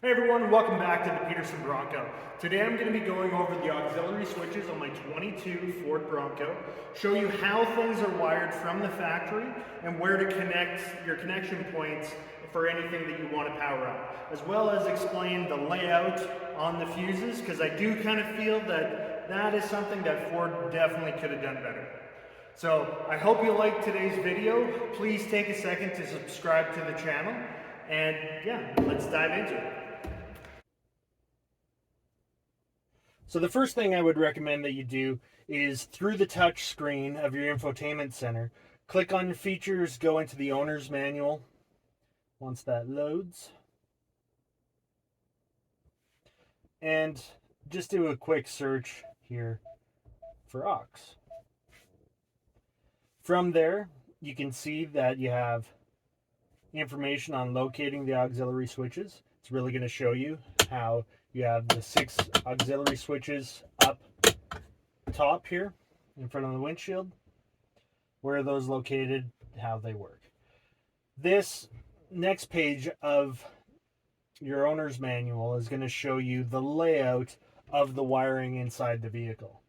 Hey everyone, welcome back to the Peterson Bronco. Today I'm going to be going over the auxiliary switches on my 22 Ford Bronco, show you how things are wired from the factory and where to connect your connection points for anything that you want to power up, as well as explain the layout on the fuses, because I do kind of feel that that is something that Ford definitely could have done better. So I hope you liked today's video. Please take a second to subscribe to the channel, and yeah, let's dive into it. So the first thing I would recommend that you do is through the touch screen of your infotainment center, click on your features, go into the owner's manual once that loads, and just do a quick search here for aux. From there, you can see that you have information on locating the auxiliary switches. It's really going to show you how you have the 6 auxiliary switches up top here in front of the windshield, where are those located, how they work. This next page of your owner's manual is going to show you the layout of the wiring inside the vehicle.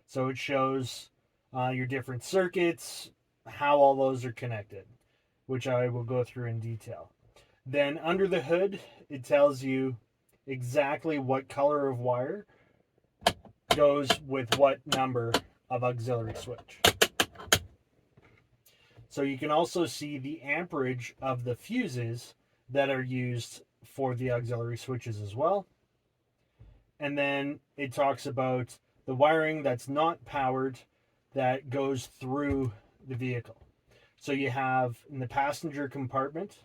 So it shows your different circuits, how all those are connected, which I will go through in detail. Then under the hood, it tells you exactly what color of wire goes with what number of auxiliary switch. So you can also see the amperage of the fuses that are used for the auxiliary switches as well. And then it talks about the wiring that's not powered that goes through the vehicle. So you have in the passenger compartment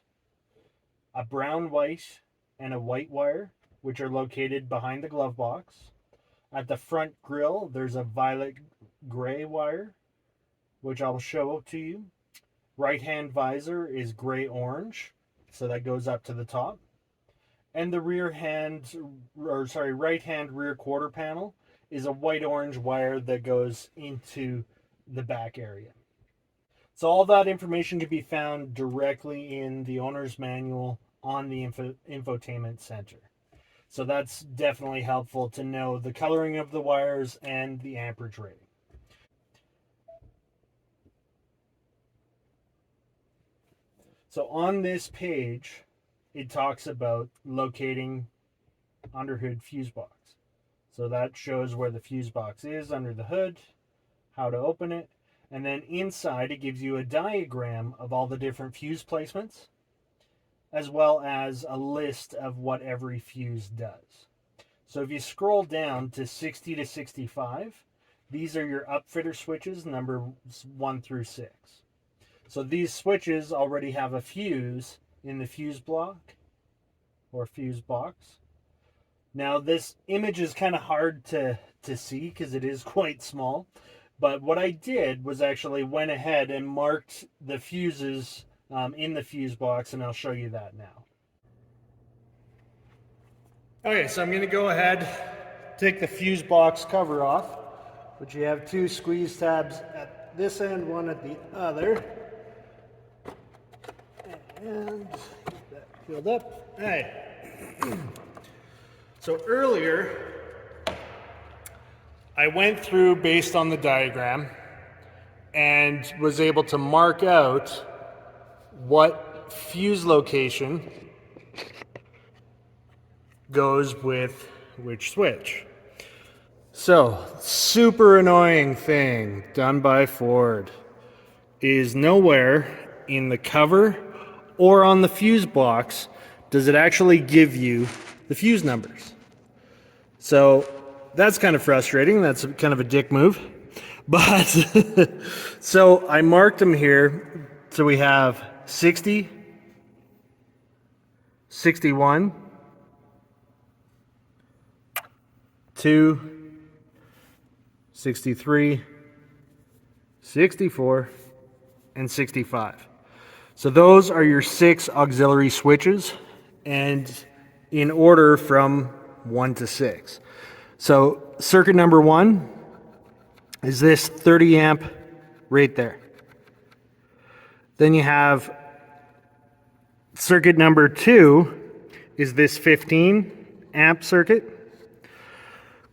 a brown, white, and a white wire, which are located behind the glove box. At the front grille, there's a violet gray wire, which I'll show to you. Right-hand visor is gray-orange, so that goes up to the top. And the right-hand rear quarter panel is a white-orange wire that goes into the back area. So all that information can be found directly in the owner's manual on the infotainment center. So that's definitely helpful to know the coloring of the wires and the amperage rating. So on this page, it talks about locating under hood fuse box. So that shows where the fuse box is under the hood, how to open it, and then inside it gives you a diagram of all the different fuse placements, as well as a list of what every fuse does. So if you scroll down to 60 to 65, these are your upfitter switches, numbers 1 through 6. So these switches already have a fuse in the fuse block or fuse box. Now this image is kind of hard to see because it is quite small, but what I did was actually went ahead and marked the fuses in the fuse box, and I'll show you that now. Okay, so I'm going to go ahead, take the fuse box cover off, which you have 2 squeeze tabs at this end, one at the other. And get that filled up. All right. So earlier, I went through based on the diagram and was able to mark out what fuse location goes with which switch. So, super annoying thing done by Ford is nowhere in the cover or on the fuse box does it actually give you the fuse numbers. So that's kind of frustrating. That's kind of a dick move. But so I marked them here. So we have 60, 61, 2, 63, 64, and 65. So those are your 6 auxiliary switches, and in order from 1 to 6. So circuit number 1 is this 30 amp right there. Then you have circuit number 2 is this 15 amp circuit.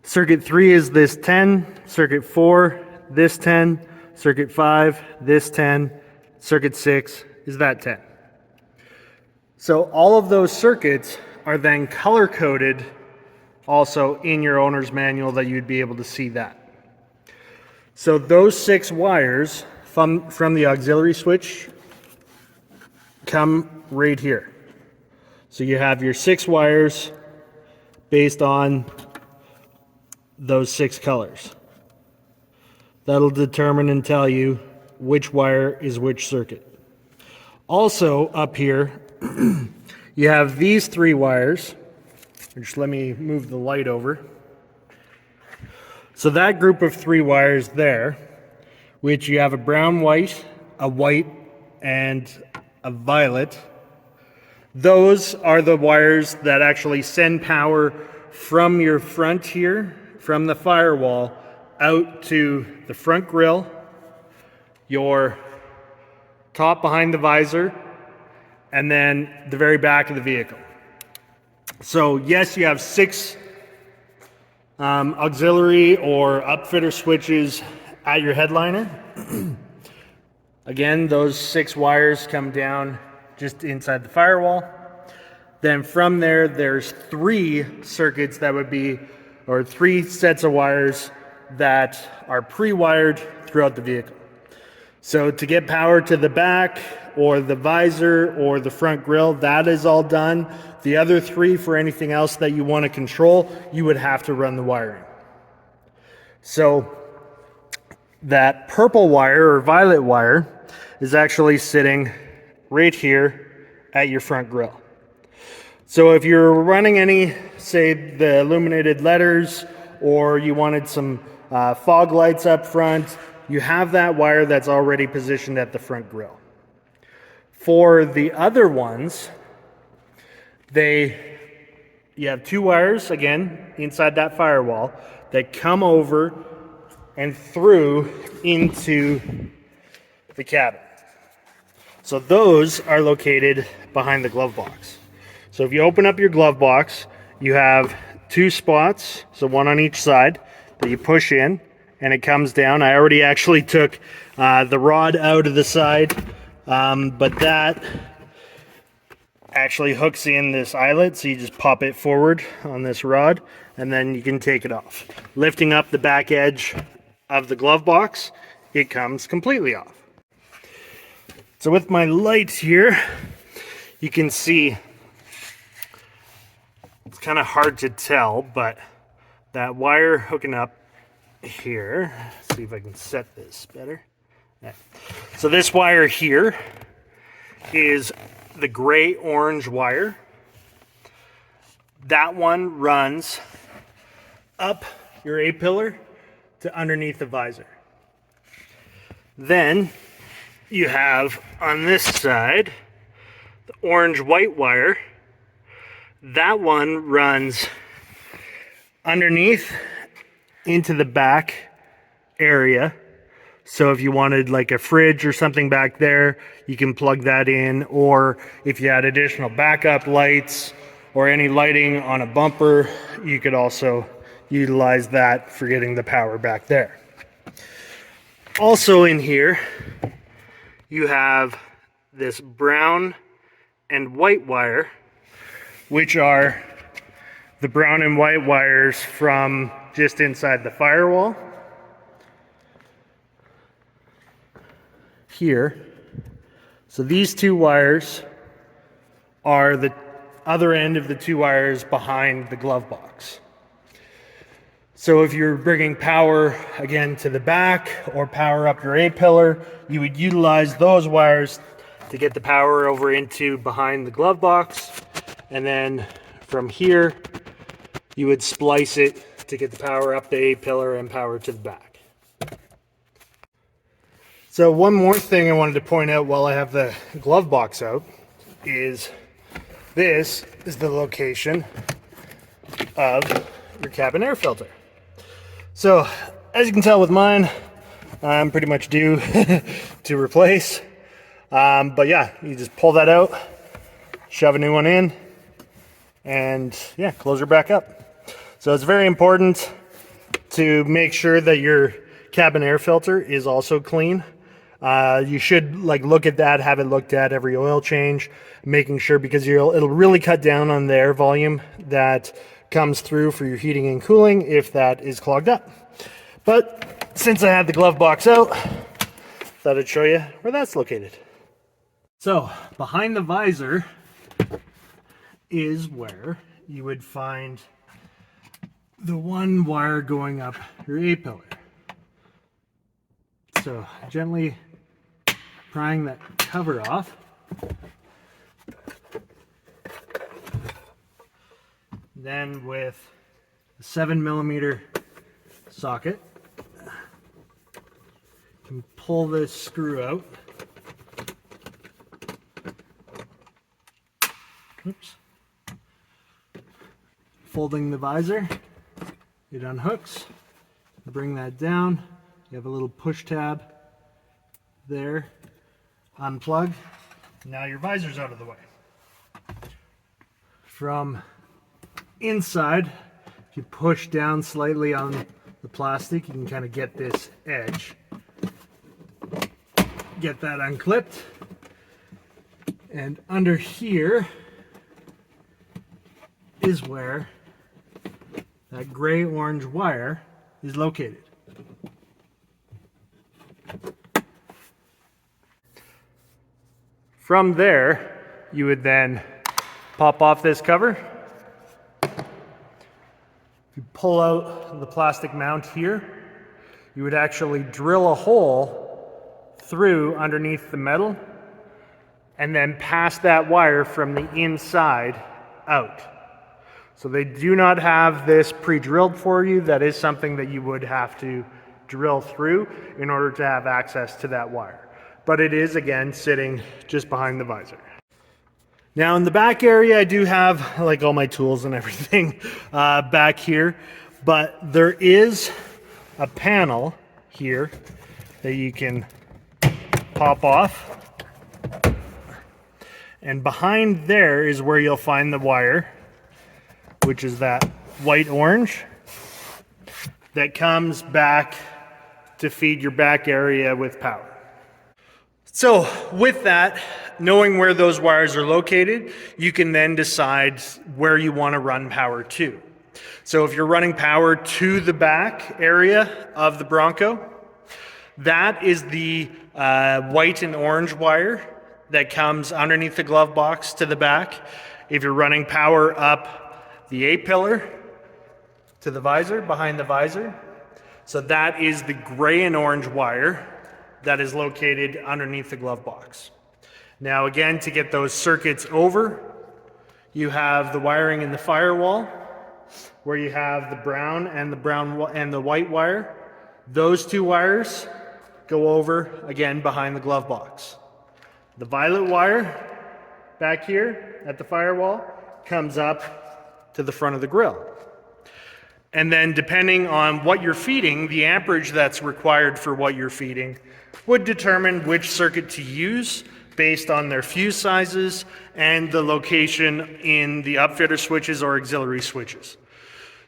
Circuit 3 is this 10. Circuit 4, this 10. Circuit 5, this 10. Circuit 6 is that 10. So all of those circuits are then color coded also in your owner's manual that you'd be able to see that. So those 6 wires from the auxiliary switch come right here. So you have your 6 wires based on those 6 colors. That'll determine and tell you which wire is which circuit. Also up here, you have these 3 wires. Just let me move the light over. So that group of 3 wires there, which you have a brown, white, a white, and a violet, those are the wires that actually send power from your front here, from the firewall, out to the front grille, your top behind the visor, and then the very back of the vehicle. So yes, you have 6 auxiliary or upfitter switches at your headliner. Again, those 6 wires come down just inside the firewall. Then from there, there's 3 circuits that would be, or 3 sets of wires that are pre-wired throughout the vehicle. So to get power to the back or the visor or the front grille, that is all done. The other 3 for anything else that you want to control, you would have to run the wiring. So that purple wire or violet wire is actually sitting right here at your front grille. So if you're running any, say the illuminated letters, or you wanted some fog lights up front, you have that wire that's already positioned at the front grille. For the other ones, you have 2 wires, again, inside that firewall that come over and through into the cabin. So those are located behind the glove box. So if you open up your glove box, you have 2 spots, so 1 on each side, that you push in, and it comes down. I already actually took the rod out of the side, but that actually hooks in this eyelet, so you just pop it forward on this rod, and then you can take it off. Lifting up the back edge of the glove box, it comes completely off. So with my lights here, you can see, it's kind of hard to tell, but that wire hooking up here, let's see if I can set this better. Yeah. So this wire here is the gray-orange wire. That one runs up your A-pillar to underneath the visor. Then you have on this side the orange-white wire. That one runs underneath into the back area. So if you wanted like a fridge or something back there, you can plug that in. Or if you had additional backup lights or any lighting on a bumper, you could also utilize that for getting the power back there. Also in here, you have this brown and white wire, which are the brown and white wires from just inside the firewall. Here. So these 2 wires are the other end of the 2 wires behind the glove box. So if you're bringing power again to the back or power up your A-pillar, you would utilize those wires to get the power over into behind the glove box. And then from here, you would splice it to get the power up the A-pillar and power to the back. So one more thing I wanted to point out while I have the glove box out is this is the location of your cabin air filter. So as you can tell with mine, I'm pretty much due to replace. But yeah, you just pull that out, shove a new one in, and yeah, close her back up. So it's very important to make sure that your cabin air filter is also clean. You should look at that, have it looked at every oil change, making sure, because it'll really cut down on the air volume that comes through for your heating and cooling if that is clogged up. But since I had the glove box out, thought I'd show you where that's located. So behind the visor is where you would find the one wire going up your A-pillar. So gently prying that cover off. Then with a 7mm socket, you can pull this screw out. Oops. Folding the visor, it unhooks. Bring that down. You have a little push tab there. Unplug. Now your visor's out of the way. From inside, if you push down slightly on the plastic, you can kind of get this edge. Get that unclipped. And under here is where that gray-orange wire is located. From there, you would then pop off this cover. You pull out the plastic mount here, you would actually drill a hole through underneath the metal and then pass that wire from the inside out. So they do not have this pre-drilled for you. That is something that you would have to drill through in order to have access to that wire. But it is, again, sitting just behind the visor. Now in the back area, I do have all my tools and everything back here, but there is a panel here that you can pop off. And behind there is where you'll find the wire, which is that white-orange that comes back to feed your back area with power. So with that, knowing where those wires are located, you can then decide where you want to run power to. So if you're running power to the back area of the Bronco, that is the white and orange wire that comes underneath the glove box to the back. If you're running power up the A-pillar to the visor, behind the visor, so that is the gray and orange wire that is located underneath the glove box. Now again, to get those circuits over, you have the wiring in the Firewall, where you have the brown and the white wire. Those two wires go over again behind the glove box. The violet wire back here at the Firewall comes up to the front of the grill. And then depending on what you're feeding, the amperage that's required for what you're feeding would determine which circuit to use based on their fuse sizes and the location in the upfitter switches or auxiliary switches.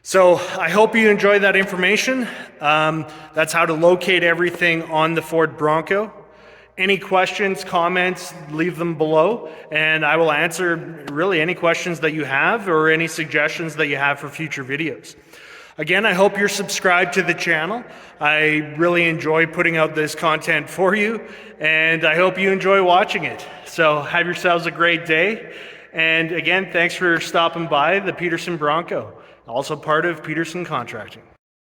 So I hope you enjoyed that information. That's how to locate everything on the Ford Bronco. Any questions, comments, leave them below, and I will answer really any questions that you have or any suggestions that you have for future videos. Again, I hope you're subscribed to the channel. I really enjoy putting out this content for you, and I hope you enjoy watching it. So have yourselves a great day. And again, thanks for stopping by the Peterson Bronco, also part of Peterson Contracting.